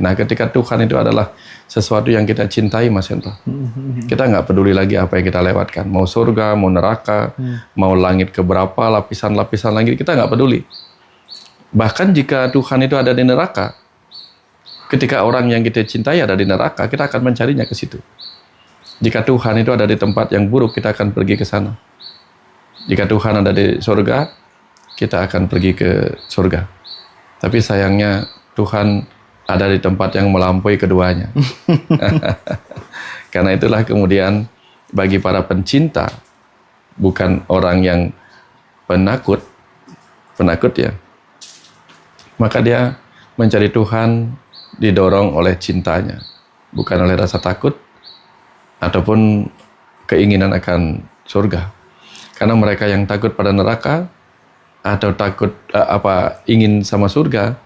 Nah, ketika Tuhan itu adalah sesuatu yang kita cintai, Mas Hendra, kita nggak peduli lagi apa yang kita lewatkan. Mau surga, mau neraka, mau langit keberapa, lapisan-lapisan langit, kita nggak peduli. Bahkan jika Tuhan itu ada di neraka, ketika orang yang kita cintai ada di neraka, kita akan mencarinya ke situ. Jika Tuhan itu ada di tempat yang buruk, kita akan pergi ke sana. Jika Tuhan ada di surga, kita akan pergi ke surga. Tapi sayangnya Tuhan ada di tempat yang melampaui keduanya. Karena itulah kemudian bagi para pencinta, bukan orang yang penakut ya, maka dia mencari Tuhan didorong oleh cintanya, bukan oleh rasa takut ataupun keinginan akan surga. Karena mereka yang takut pada neraka atau takut ingin sama surga,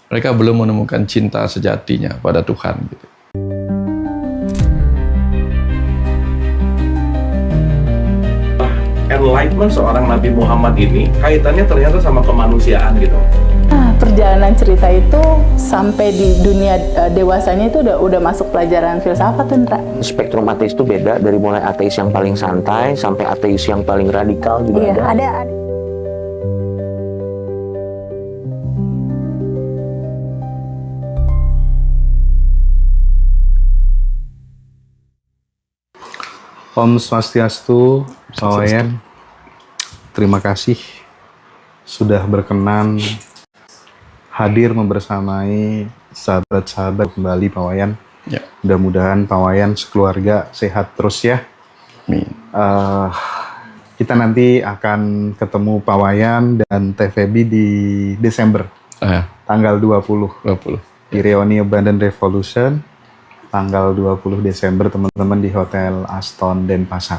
mereka belum menemukan cinta sejatinya pada Tuhan gitu. Enlightenment seorang Nabi Muhammad ini kaitannya ternyata sama kemanusiaan gitu. Perjalanan cerita itu sampai di dunia dewasanya itu udah masuk pelajaran filsafat, Indra. Spektrum ateis itu beda, dari mulai ateis yang paling santai sampai ateis yang paling radikal juga ada. Om Swastiastu, Pak Wayan. Terima kasih sudah berkenan hadir membersamai sahabat-sahabat kembali, Pak Wayan. Ya. Mudah-mudahan Pak Wayan sekeluarga sehat terus ya. Amin. Kita nanti akan ketemu Pak Wayan dan Teh Feby di Desember, tanggal 20. Di Reuni Abundant Revolution. Tanggal 20 Desember teman-teman di Hotel Aston Denpasar.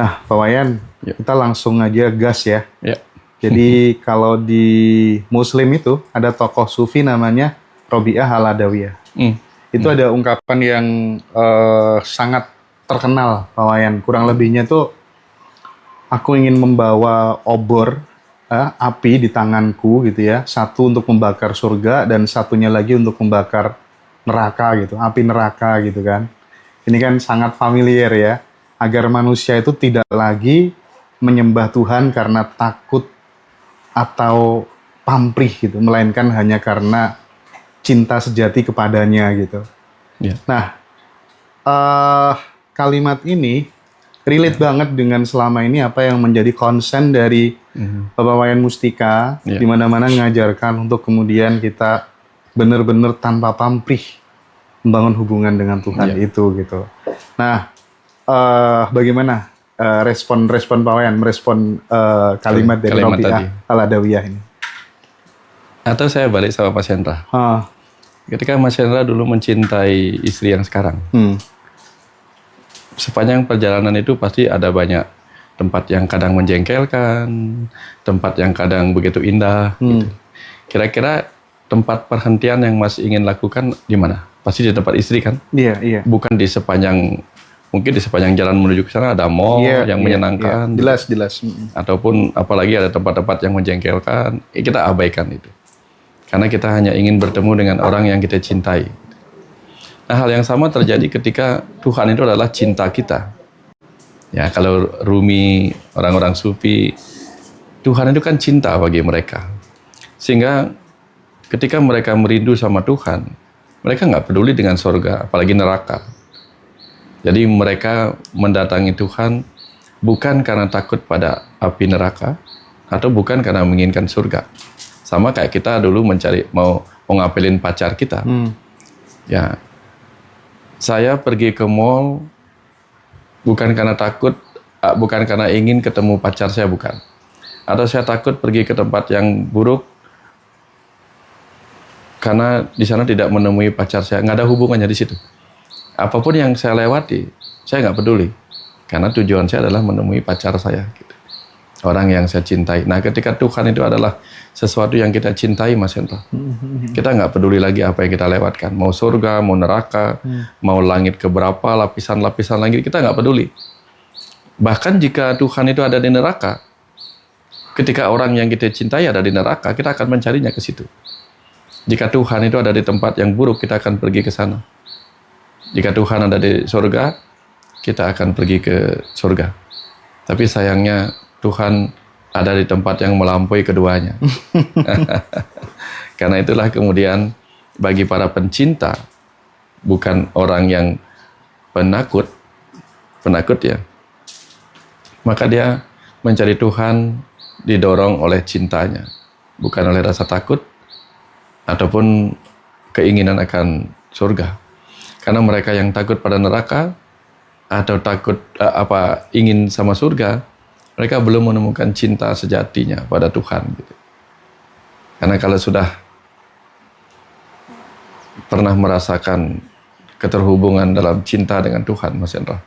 Nah, Pak Wayan, kita langsung aja gas ya. Jadi kalau di Muslim itu ada tokoh sufi namanya Robiah Al-Adawiyah. Itu ada ungkapan yang sangat terkenal, Pak Wayan. Kurang lebihnya tuh, aku ingin membawa obor api di tanganku gitu ya. Satu untuk membakar surga dan satunya lagi untuk membakar neraka gitu, api neraka gitu kan. Ini kan sangat familiar ya, agar manusia itu tidak lagi menyembah Tuhan karena takut atau pamrih gitu, melainkan hanya karena cinta sejati kepadanya gitu. Nah, kalimat ini relate banget dengan selama ini apa yang menjadi konsen dari Bapak Wayan Mustika, di mana-mana ngajarkan untuk kemudian kita benar-benar tanpa pamrih membangun hubungan dengan Tuhan itu gitu. Nah, bagaimana respon Pak Wayan merespon kalimat dari Robiah Al-Adawiyah ini? Atau saya balik sama Mas Hendra. Ketika Mas Hendra dulu mencintai istri yang sekarang, sepanjang perjalanan itu pasti ada banyak tempat yang kadang menjengkelkan, tempat yang kadang begitu indah. Gitu. Kira-kira tempat perhentian yang Mas ingin lakukan di mana? Pasti di tempat istri kan? Iya. Bukan di sepanjang, mungkin di sepanjang jalan menuju ke sana ada mall yang menyenangkan. Jelas. Ataupun apalagi ada tempat-tempat yang menjengkelkan, kita abaikan itu. Karena kita hanya ingin bertemu dengan orang yang kita cintai. Nah, hal yang sama terjadi ketika Tuhan itu adalah cinta kita. Ya, kalau Rumi, orang-orang sufi, Tuhan itu kan cinta bagi mereka. Sehingga ketika mereka merindu sama Tuhan, mereka nggak peduli dengan surga, apalagi neraka. Jadi mereka mendatangi Tuhan bukan karena takut pada api neraka, atau bukan karena menginginkan surga. Sama kayak kita dulu mau ngapelin pacar kita. Ya, saya pergi ke mall bukan karena takut, bukan karena ingin ketemu pacar saya, bukan. Atau saya takut pergi ke tempat yang buruk karena di sana tidak menemui pacar saya, nggak ada hubungannya di situ. Apapun yang saya lewati, saya nggak peduli, karena tujuan saya adalah menemui pacar saya, gitu. Orang yang saya cintai. Nah, ketika Tuhan itu adalah sesuatu yang kita cintai, Mas Hendra, kita nggak peduli lagi apa yang kita lewatkan. Mau surga, mau neraka, mau langit keberapa, lapisan-lapisan langit, kita nggak peduli. Bahkan jika Tuhan itu ada di neraka, ketika orang yang kita cintai ada di neraka, kita akan mencarinya ke situ. Jika Tuhan itu ada di tempat yang buruk, kita akan pergi ke sana. Jika Tuhan ada di surga, kita akan pergi ke surga. Tapi sayangnya Tuhan ada di tempat yang melampaui keduanya. Karena itulah kemudian bagi para pencinta, bukan orang yang penakut ya, maka dia mencari Tuhan didorong oleh cintanya, bukan oleh rasa takut ataupun keinginan akan surga. Karena mereka yang takut pada neraka atau takut ingin sama surga, mereka belum menemukan cinta sejatinya pada Tuhan gitu. Karena kalau sudah pernah merasakan keterhubungan dalam cinta dengan Tuhan, Mas Hendra,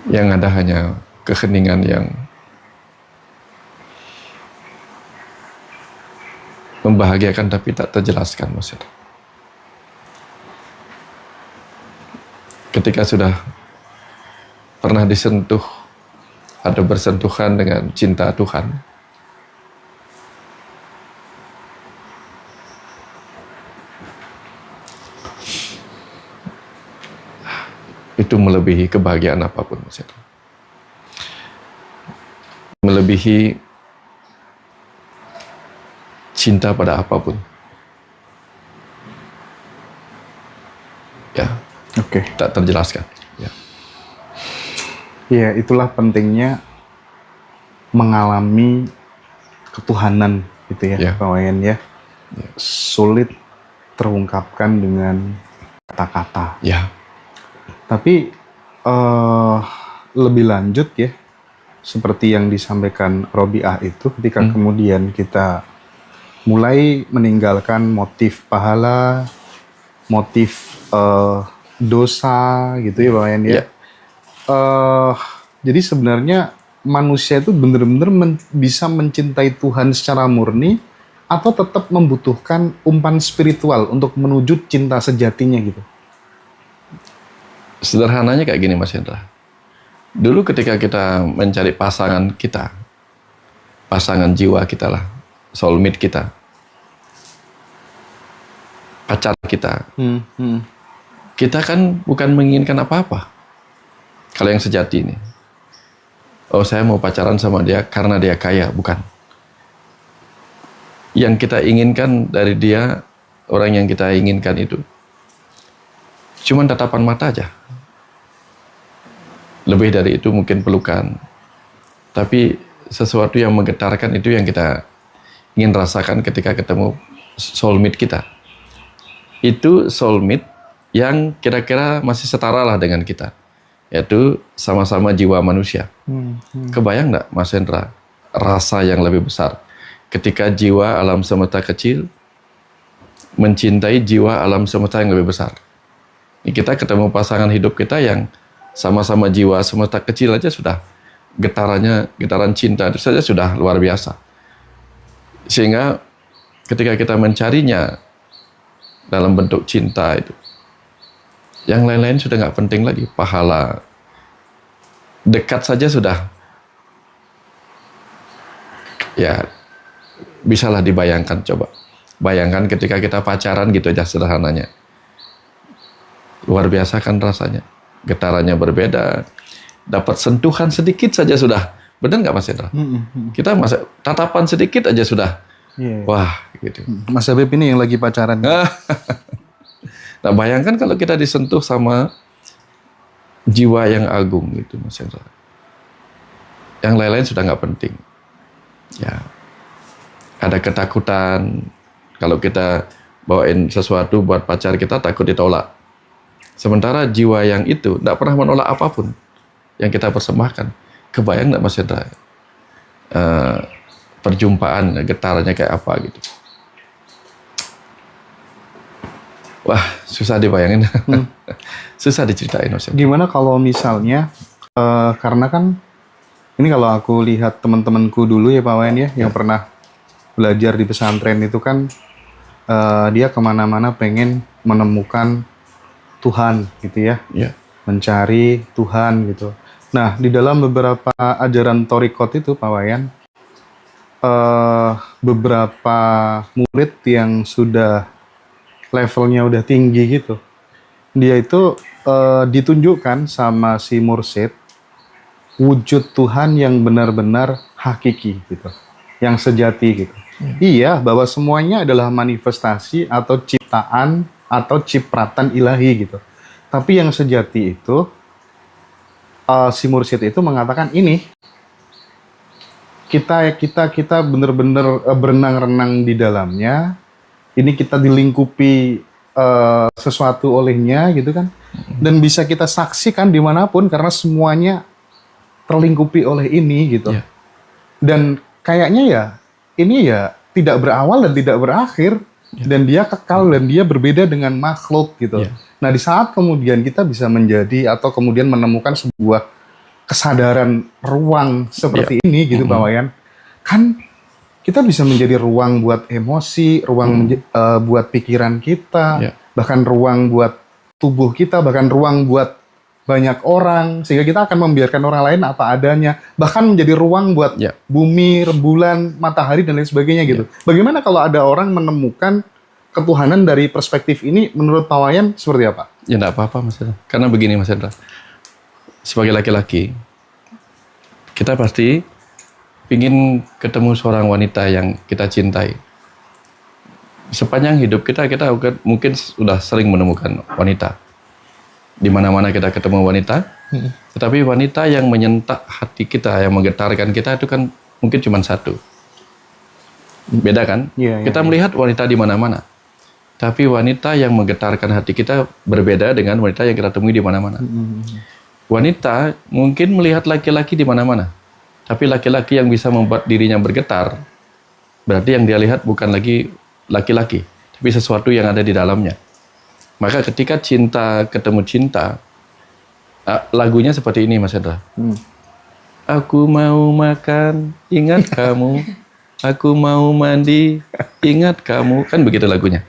yang ada hanya keheningan yang membahagiakan tapi tak terjelaskan, Mas Hendra. Ketika sudah pernah disentuh atau bersentuhan dengan cinta Tuhan, itu melebihi kebahagiaan apapun, Mas Hendra. Melebihi cinta pada apapun. Ya, Oke. tak terjelaskan. Ya. Ya, itulah pentingnya mengalami ketuhanan gitu ya, Ya. Pak Wayan ya. Sulit terungkapkan dengan kata-kata. Ya. Tapi lebih lanjut ya, seperti yang disampaikan Robiah itu, ketika kemudian kita mulai meninggalkan motif pahala, motif dosa gitu ya Pak Wayan ya. Ya. Jadi sebenarnya manusia itu benar-benar bisa mencintai Tuhan secara murni atau tetap membutuhkan umpan spiritual untuk menuju cinta sejatinya gitu. Sederhananya kayak gini, Mas Hendra. Dulu ketika kita mencari pasangan kita, pasangan jiwa kita lah, soulmate kita, pacar kita, kita kan bukan menginginkan apa-apa. Kalau yang sejati ini, oh saya mau pacaran sama dia karena dia kaya, bukan. Yang kita inginkan dari dia, orang yang kita inginkan itu, cuman tatapan mata aja. Lebih dari itu mungkin pelukan. Tapi sesuatu yang menggetarkan itu yang kita ingin rasakan ketika ketemu soulmate kita. Itu soulmate yang kira-kira masih setara lah dengan kita. Yaitu sama-sama jiwa manusia. Kebayang nggak, Mas Hendra, rasa yang lebih besar ketika jiwa alam semesta kecil mencintai jiwa alam semesta yang lebih besar. Kita ketemu pasangan hidup kita yang sama-sama jiwa semesta kecil aja sudah getaran cinta itu saja sudah luar biasa. Sehingga ketika kita mencarinya dalam bentuk cinta itu, yang lain-lain sudah nggak penting lagi. Pahala dekat saja sudah, ya bisalah dibayangkan. Coba bayangkan ketika kita pacaran gitu aja sederhananya, luar biasa kan rasanya. Getarannya berbeda, dapat sentuhan sedikit saja sudah, benar nggak Mas Hendra? Kita tatapan sedikit aja sudah, wah gitu. Mas Habib ini yang lagi pacaran. Nah bayangkan kalau kita disentuh sama jiwa yang agung gitu, Mas Hendra. Yang lain-lain sudah nggak penting. Ya, ada ketakutan kalau kita bawain sesuatu buat pacar kita, takut ditolak. Sementara jiwa yang itu tidak pernah menolak apapun yang kita persembahkan. Kebayang nggak Mas Hendra? Perjumpaan, getarannya kayak apa gitu. Wah, susah dibayangin. Susah diceritain, Mas Hendra. Gimana kalau misalnya, karena kan, ini kalau aku lihat teman-temanku dulu ya Pak Wayan ya, yang pernah belajar di pesantren itu kan, dia kemana-mana pengen menemukan Tuhan gitu ya. Ya. mencari Tuhan gitu. Nah, di dalam beberapa ajaran Torikot itu, Pak Wayan, beberapa murid yang sudah levelnya udah tinggi gitu, dia itu ditunjukkan sama si mursyid wujud Tuhan yang benar-benar hakiki gitu, yang sejati gitu. Iya, bahwa semuanya adalah manifestasi atau ciptaan atau cipratan ilahi gitu. Tapi yang sejati itu, si mursyid itu mengatakan ini, kita benar-benar berenang-renang di dalamnya. Ini kita dilingkupi sesuatu olehnya gitu kan, dan bisa kita saksikan dimanapun karena semuanya terlingkupi oleh ini gitu. Dan kayaknya ya ini ya tidak berawal dan tidak berakhir, dan dia kekal dan dia berbeda dengan makhluk gitu. Nah, di saat kemudian kita bisa menjadi atau kemudian menemukan sebuah kesadaran ruang seperti ini gitu, Pak Wayan, kan kita bisa menjadi ruang buat emosi, ruang buat pikiran kita, bahkan ruang buat tubuh kita, bahkan ruang buat banyak orang, sehingga kita akan membiarkan orang lain apa adanya, bahkan menjadi ruang buat bumi, rembulan, matahari, dan lain sebagainya gitu. Bagaimana kalau ada orang menemukan ketuhanan dari perspektif ini, menurut Pak Wayan seperti apa? Ya enggak apa-apa, Mas Hendra. Karena begini, Mas Hendra. Sebagai laki-laki, kita pasti ingin ketemu seorang wanita yang kita cintai. Sepanjang hidup kita mungkin sudah sering menemukan wanita. Di mana-mana kita ketemu wanita, tetapi wanita yang menyentak hati kita, yang menggetarkan kita itu kan mungkin cuma satu. Beda kan? Kita melihat wanita di mana-mana, tapi wanita yang menggetarkan hati kita berbeda dengan wanita yang kita temui di mana-mana. Wanita mungkin melihat laki-laki di mana-mana, tapi laki-laki yang bisa membuat dirinya bergetar, berarti yang dia lihat bukan lagi laki-laki, tapi sesuatu yang ada di dalamnya. Maka ketika cinta ketemu cinta, lagunya seperti ini, Mas Hendra. Aku mau makan, ingat kamu. Aku mau mandi, ingat kamu. Kan begitu lagunya.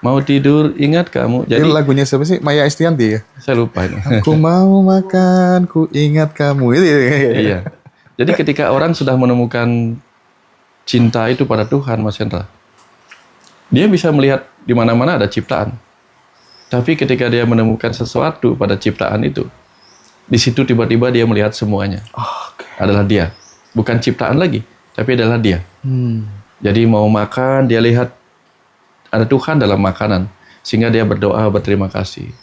Mau tidur, ingat kamu. Jadi ini lagunya siapa sih? Maya Estianti ya? Saya lupa ini. Aku mau makan, ku ingat kamu. Iya. Jadi ketika orang sudah menemukan cinta itu pada Tuhan, Mas Hendra, dia bisa melihat di mana-mana ada ciptaan. Tapi ketika dia menemukan sesuatu pada ciptaan itu, di situ tiba-tiba dia melihat semuanya. Adalah dia. Bukan ciptaan lagi, tapi adalah dia. Jadi mau makan, dia lihat ada Tuhan dalam makanan. Sehingga dia berdoa berterima kasih.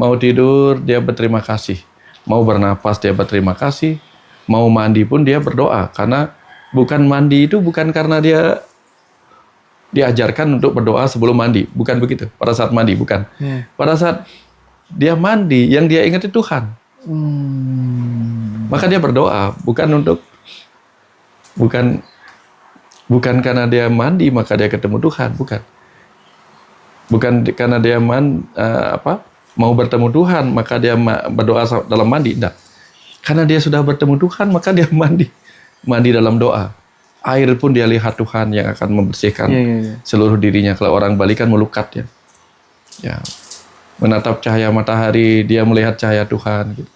Mau tidur, dia berterima kasih. Mau bernapas, dia berterima kasih. Mau mandi pun dia berdoa. Karena bukan mandi itu bukan karena dia diajarkan untuk berdoa sebelum mandi, bukan begitu. Pada saat mandi, bukan. Pada saat dia mandi, yang dia ingat itu Tuhan. Maka dia berdoa, bukan karena dia mandi maka dia ketemu Tuhan, bukan. Bukan karena dia mau bertemu Tuhan maka dia berdoa dalam mandi, enggak. Karena dia sudah bertemu Tuhan maka dia mandi dalam doa. Air pun dia lihat Tuhan yang akan membersihkan seluruh dirinya. Kalau orang Bali kan melukat ya. Menatap cahaya matahari, dia melihat cahaya Tuhan. Gitu.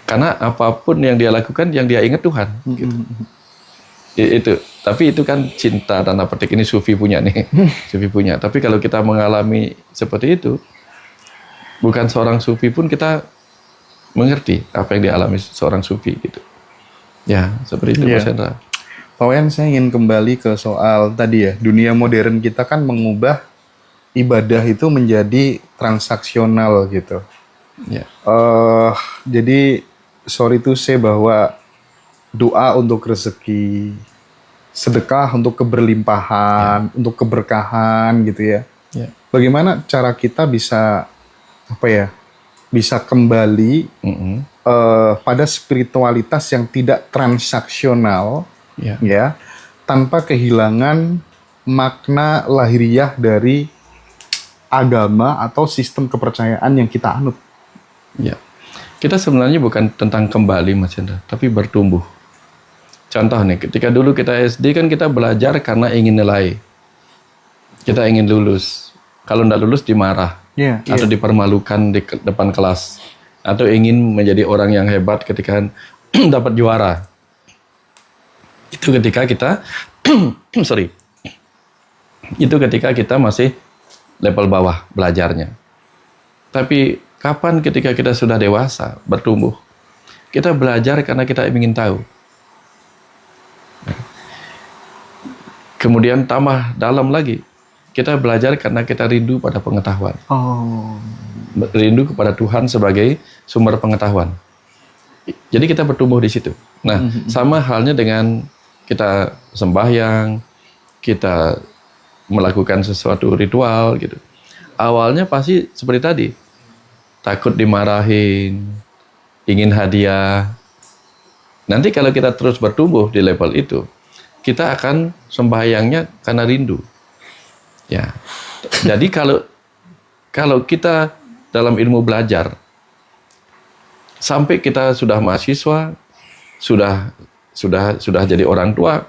Karena apapun yang dia lakukan, yang dia ingat Tuhan. Gitu. Itu. Tapi itu kan cinta tanda petik, ini sufi punya nih. Sufi punya. Tapi kalau kita mengalami seperti itu, bukan seorang sufi pun kita mengerti apa yang dialami seorang sufi gitu. Ya, seperti itu Mas Hendra. Pak Wayan, saya ingin kembali ke soal tadi ya, dunia modern kita kan mengubah ibadah itu menjadi transaksional gitu. Jadi sorry to say bahwa doa untuk rezeki, sedekah untuk keberlimpahan, untuk keberkahan gitu ya. Bagaimana cara kita bisa bisa kembali pada spiritualitas yang tidak transaksional, ya, tanpa kehilangan makna lahiriah dari agama atau sistem kepercayaan yang kita anut. Ya, kita sebenarnya bukan tentang kembali, Mas Hendra, tapi bertumbuh. Contoh nih, ketika dulu kita SD kan kita belajar karena ingin nilai, kita ingin lulus. Kalau nggak lulus dimarah atau dipermalukan di depan kelas. atau ingin menjadi orang yang hebat ketika dapat juara. Itu ketika kita sorry. Itu ketika kita masih level bawah belajarnya. Tapi kapan ketika kita sudah dewasa, bertumbuh, kita belajar karena kita ingin tahu. Kemudian tambah dalam lagi, kita belajar karena kita rindu pada pengetahuan. Rindu kepada Tuhan sebagai sumber pengetahuan. Jadi kita bertumbuh di situ. Nah, sama halnya dengan kita sembahyang, kita melakukan sesuatu ritual gitu. Awalnya pasti seperti tadi, takut dimarahin, ingin hadiah. Nanti kalau kita terus bertumbuh di level itu, kita akan sembahyangnya karena rindu. Ya. Jadi kalau kita dalam ilmu belajar sampai kita sudah mahasiswa, sudah jadi orang tua,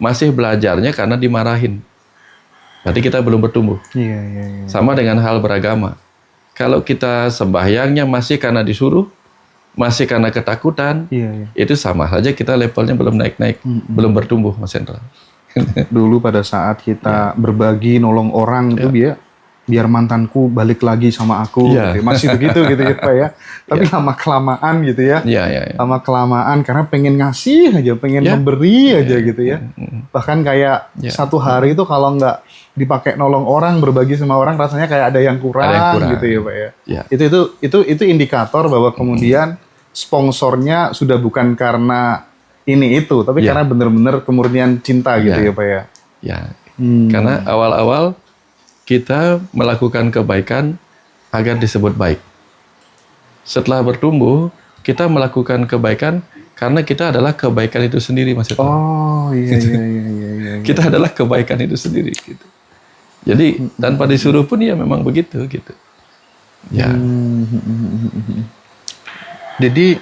masih belajarnya karena dimarahin. Berarti kita belum bertumbuh. Iya. Sama dengan hal beragama. Kalau kita sembahyangnya masih karena disuruh, masih karena ketakutan, itu sama saja kita levelnya belum naik-naik, belum bertumbuh, Mas Hendra. Dulu pada saat kita berbagi, nolong orang itu biar mantanku balik lagi sama aku, gitu. Masih begitu gitu ya Pak ya. Tapi lama-kelamaan gitu ya. Lama-kelamaan karena pengen ngasih aja, pengen memberi aja gitu ya. Bahkan kayak satu hari itu kalau nggak dipakai nolong orang, berbagi sama orang, rasanya kayak ada yang kurang gitu ya Pak ya. Itu indikator bahwa kemudian sponsornya sudah bukan karena ini itu, tapi karena benar-benar kemurnian cinta gitu ya Pak ya. Karena awal-awal kita melakukan kebaikan agar disebut baik. Setelah bertumbuh, kita melakukan kebaikan karena kita adalah kebaikan itu sendiri, Mas. Iya. Kita adalah kebaikan itu sendiri gitu. Jadi tanpa disuruh pun ya memang begitu gitu. Ya. Jadi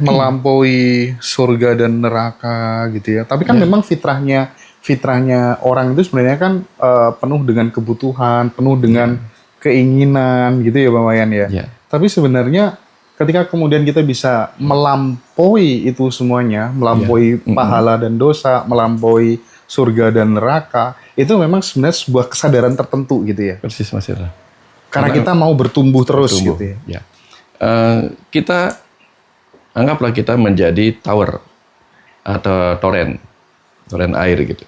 melampaui surga dan neraka gitu ya. Tapi kan memang fitrahnya orang itu sebenarnya kan penuh dengan kebutuhan, penuh dengan keinginan gitu ya Pak Wayan ya. Tapi sebenarnya ketika kemudian kita bisa melampaui itu semuanya, melampaui pahala dan dosa, melampaui surga dan neraka, itu memang sebenarnya sebuah kesadaran tertentu gitu ya. Persis Mas Hendra. Karena kita mau bertumbuh terus gitu ya. Kita anggaplah kita menjadi tower atau toren air gitu.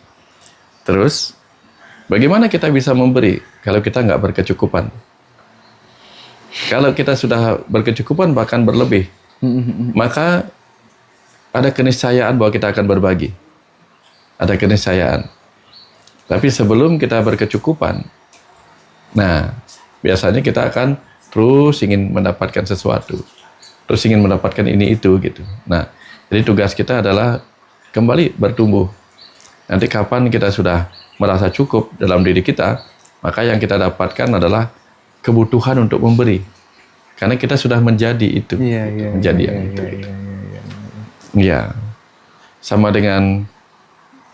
Terus bagaimana kita bisa memberi kalau kita nggak berkecukupan? Kalau kita sudah berkecukupan bahkan berlebih, maka ada keniscayaan bahwa kita akan berbagi. Ada keniscayaan. Tapi sebelum kita berkecukupan, nah biasanya kita akan terus ingin mendapatkan sesuatu, terus ingin mendapatkan ini itu gitu. Nah, jadi tugas kita adalah kembali bertumbuh. Nanti kapan kita sudah merasa cukup dalam diri kita, maka yang kita dapatkan adalah kebutuhan untuk memberi. Karena kita sudah menjadi itu. Menjadi yang itu. Iya. Sama dengan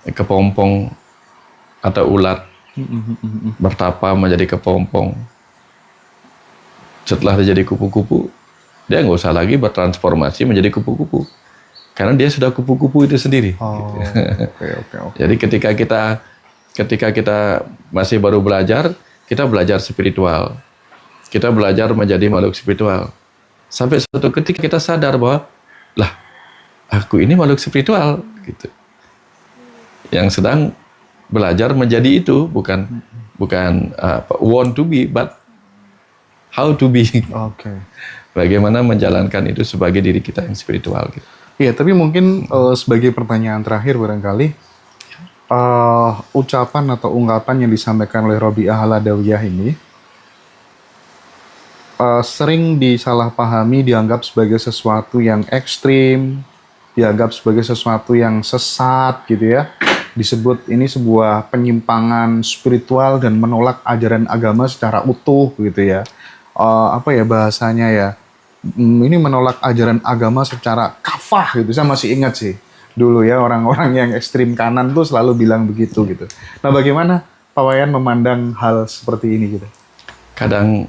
kepompong atau ulat bertapa menjadi kepompong. Setelah dia jadi kupu-kupu, dia nggak usah lagi bertransformasi menjadi kupu-kupu. Karena dia sudah kupu-kupu itu sendiri. Okay. Jadi ketika kita masih baru belajar, kita belajar spiritual. Kita belajar menjadi makhluk spiritual. Sampai suatu ketika kita sadar bahwa, lah, aku ini makhluk spiritual, gitu. Yang sedang belajar menjadi itu, bukan want to be, but how to be. Bagaimana menjalankan itu sebagai diri kita yang spiritual, gitu. Iya, tapi mungkin sebagai pertanyaan terakhir barangkali, ucapan atau ungkapan yang disampaikan oleh Robiah Al-Adawiyah ini sering disalahpahami, dianggap sebagai sesuatu yang ekstrim, dianggap sebagai sesuatu yang sesat gitu ya. Disebut ini sebuah penyimpangan spiritual dan menolak ajaran agama secara utuh gitu ya. Apa ya bahasanya ya? Ini menolak ajaran agama secara kafah gitu. Saya masih ingat sih dulu ya orang-orang yang ekstrim kanan tuh selalu bilang begitu gitu. Nah, bagaimana Pak Wayan memandang hal seperti ini gitu? Kadang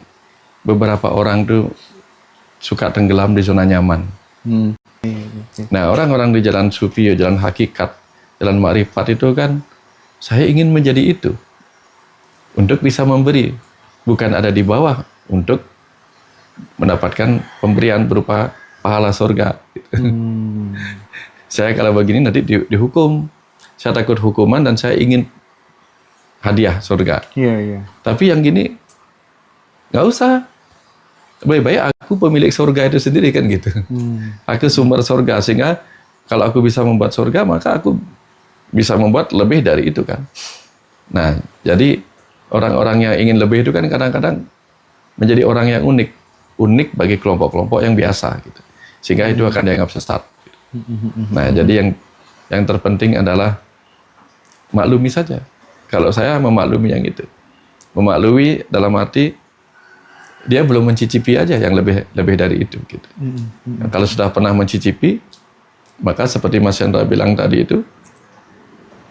beberapa orang tuh suka tenggelam di zona nyaman. Nah, orang-orang di jalan sufi, jalan hakikat, jalan makrifat itu kan, saya ingin menjadi itu. Untuk bisa memberi. Bukan ada di bawah untuk mendapatkan pemberian berupa pahala surga. Saya kalau begini nanti dihukum. Saya takut hukuman dan saya ingin hadiah surga. Tapi yang gini, nggak usah. Lebih baik aku pemilik surga itu sendiri kan gitu. Aku sumber surga, sehingga kalau aku bisa membuat surga, maka aku bisa membuat lebih dari itu kan. Nah, jadi orang-orang yang ingin lebih itu kan kadang-kadang menjadi orang yang unik. Unik bagi kelompok-kelompok yang biasa gitu. Sehingga itu akan dianggap sesat. Nah, jadi yang terpenting adalah maklumi saja. Kalau saya memaklumi yang itu. Memaklumi dalam arti dia belum mencicipi aja yang lebih dari itu gitu. Kalau sudah pernah mencicipi, maka seperti Mas Chandra bilang tadi itu,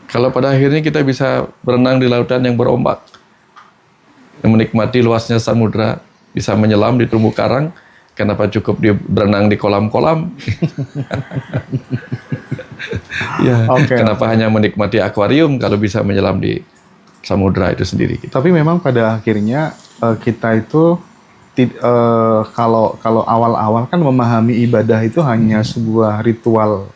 kalau pada akhirnya kita bisa berenang di lautan yang berombak, menikmati luasnya samudra, bisa menyelam di terumbu karang, kenapa cukup dia berenang di kolam-kolam? Ya, kenapa hanya menikmati akuarium kalau bisa menyelam di samudra itu sendiri? Gitu. Tapi memang pada akhirnya kita itu kalau awal-awal kan memahami ibadah itu hanya sebuah ritual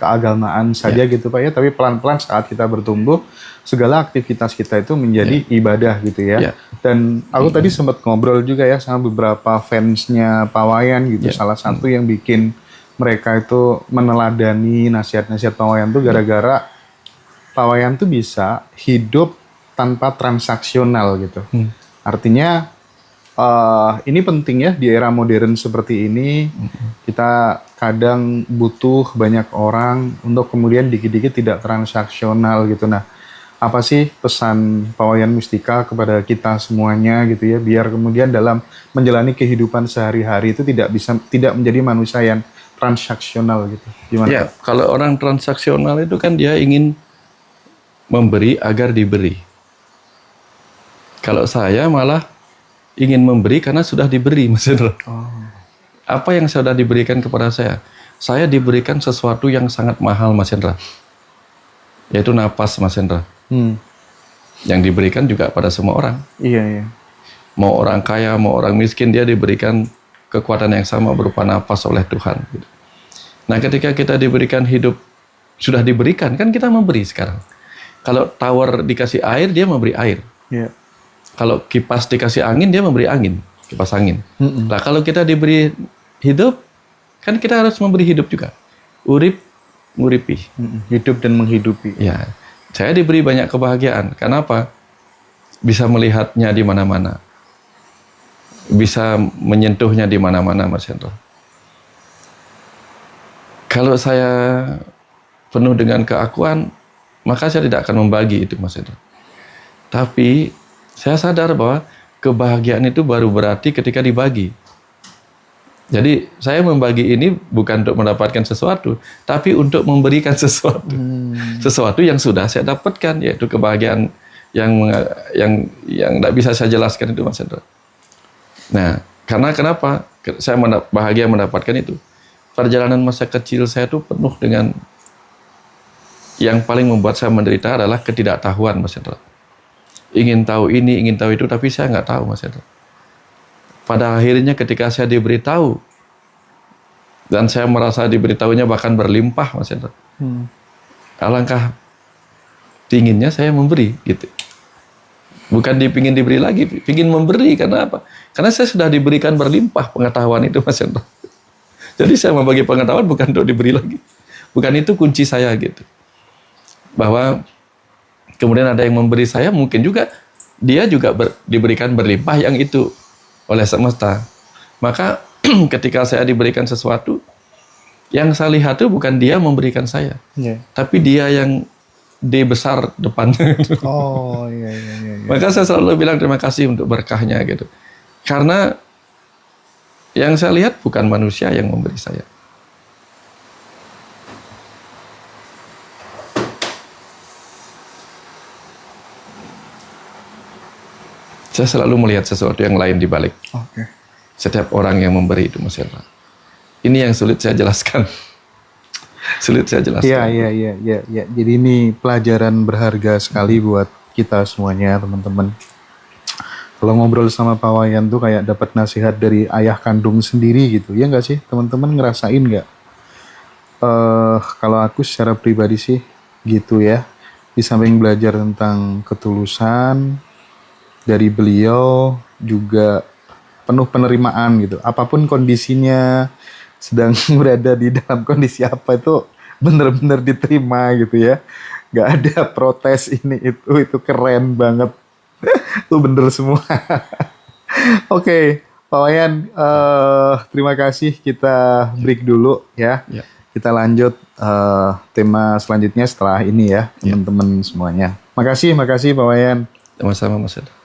keagamaan saja gitu Pak ya, tapi pelan-pelan saat kita bertumbuh segala aktivitas kita itu menjadi ibadah gitu ya. Dan aku tadi sempat ngobrol juga ya sama beberapa fansnya Pak Wayan gitu. Salah satu yang bikin mereka itu meneladani nasihat-nasihat Pak Wayan itu gara-gara Pak Wayan tuh bisa hidup tanpa transaksional gitu. Artinya ini penting ya di era modern seperti ini. Kita kadang butuh banyak orang untuk kemudian dikit-dikit tidak transaksional gitu. Nah, apa sih pesan Pak Wayan Mustika kepada kita semuanya gitu ya, biar kemudian dalam menjalani kehidupan sehari-hari itu tidak menjadi manusia yang transaksional gitu. Gimana? Ya, kalau orang transaksional itu kan dia ingin memberi agar diberi. Kalau saya malah ingin memberi karena sudah diberi, Mas Hendra. Apa yang sudah diberikan kepada saya? Saya diberikan sesuatu yang sangat mahal, Mas Hendra. Yaitu napas, Mas Hendra. Yang diberikan juga pada semua orang. Iya. Mau orang kaya, mau orang miskin, dia diberikan kekuatan yang sama berupa napas oleh Tuhan. Nah, ketika kita diberikan hidup, sudah diberikan, kan kita memberi sekarang. Kalau tower dikasih air, dia memberi air. Kalau kipas dikasih angin, dia memberi angin, kipas angin. Nah, kalau kita diberi hidup, kan kita harus memberi hidup juga. Urip, nguripi. Hidup dan menghidupi. Ya, saya diberi banyak kebahagiaan. Kenapa? Bisa melihatnya di mana-mana. Bisa menyentuhnya di mana-mana, Mas Hendro. Kalau saya penuh dengan keakuan, maka saya tidak akan membagi itu, Mas Hendro. Tapi saya sadar bahwa kebahagiaan itu baru berarti ketika dibagi. Jadi saya membagi ini bukan untuk mendapatkan sesuatu, tapi untuk memberikan sesuatu. Sesuatu yang sudah saya dapatkan, yaitu kebahagiaan yang tidak bisa saya jelaskan itu, Mas Hendro. Nah, karena kenapa saya bahagia mendapatkan itu? Perjalanan masa kecil saya itu penuh dengan yang paling membuat saya menderita adalah ketidaktahuan, Mas Hendro. Ingin tahu ini, ingin tahu itu, tapi saya nggak tahu, Mas Hendro. Pada akhirnya ketika saya diberitahu, dan saya merasa diberitahunya bahkan berlimpah, Mas Hendro. Alangkah inginnya saya memberi, gitu. Bukan dipingin diberi lagi, pingin memberi, karena apa? Karena saya sudah diberikan berlimpah pengetahuan itu, Mas Hendro. Jadi saya membagi pengetahuan bukan untuk diberi lagi. Bukan itu kunci saya, gitu. Bahwa kemudian ada yang memberi saya, mungkin juga dia juga diberikan berlimpah yang itu oleh semesta. Maka ketika saya diberikan sesuatu, yang saya lihat itu bukan dia memberikan saya, tapi dia yang D besar depannya. Iya. Maka saya selalu bilang terima kasih untuk berkahnya gitu. Karena yang saya lihat bukan manusia yang memberi saya. Saya selalu melihat sesuatu yang lain di balik. setiap orang yang memberi itu, Mas Elva. Ini yang sulit saya jelaskan. Sulit saya jelaskan. Iya. Jadi ini pelajaran berharga sekali buat kita semuanya, teman-teman. Kalau ngobrol sama Pak Wayan tuh kayak dapat nasihat dari ayah kandung sendiri gitu. Ya nggak sih, teman-teman ngerasain nggak? Kalau aku secara pribadi sih gitu ya. Di samping belajar tentang ketulusan dari beliau, juga penuh penerimaan gitu. Apapun kondisinya, sedang berada di dalam kondisi apa itu benar-benar diterima gitu ya. Gak ada protes ini itu keren banget. Itu bener semua. Oke, Pak Wayan, terima kasih, kita break dulu ya. Kita lanjut tema selanjutnya setelah ini ya, teman-teman semuanya. Makasih Pak Wayan. Sama-sama, Mas Elva.